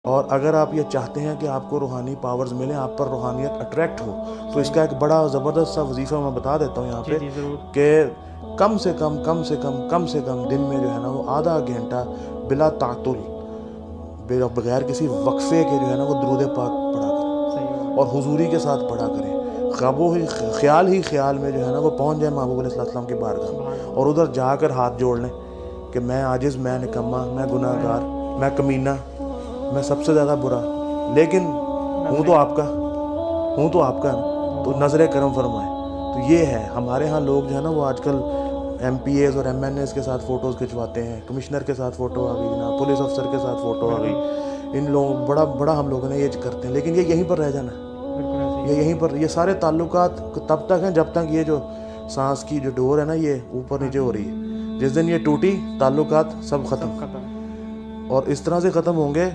اور اگر آپ یہ چاہتے ہیں کہ آپ کو روحانی پاورز ملیں، آپ پر روحانیت اٹریکٹ ہو، تو اس کا ایک بڑا زبردست سا وظیفہ میں بتا دیتا ہوں یہاں پہ جی ضرور. کہ کم سے کم دن میں جو ہے نا وہ آدھا گھنٹہ بلا تعطل، بغیر کسی وقفے کے جو ہے نا وہ درود پاک پڑھا کریں اور حضوری کے ساتھ پڑھا کریں. خیال میں جو ہے نا وہ پہنچ جائے محبوب علیہ السلام کی بارگاہ اور ادھر جا کر ہاتھ جوڑ لیں کہ میں عاجز، میں نکما، میں گناہ گار، میں کمینہ، میں سب سے زیادہ برا، لیکن ہوں تو آپ کا تو نظر کرم فرمائے. تو یہ ہے ہمارے ہاں لوگ جو ہے نا وہ آج کل ایم پی ایز اور ایم این ایز کے ساتھ فوٹوز کھنچواتے ہیں، کمشنر کے ساتھ فوٹو آ گئی جناب، پولیس افسر کے ساتھ فوٹو آ گئی. ان لوگوں بڑا ہم لوگوں نے یہ کرتے ہیں، لیکن یہ یہیں پر رہ جانا ہے. یہ یہیں پر یہ سارے تعلقات تب تک ہیں جب تک یہ جو سانس کی جو ڈور ہے نا یہ اوپر نیچے ہو رہی ہے. جس دن یہ ٹوٹی تعلقات سب ختم. اور اس طرح سے ختم ہوں گے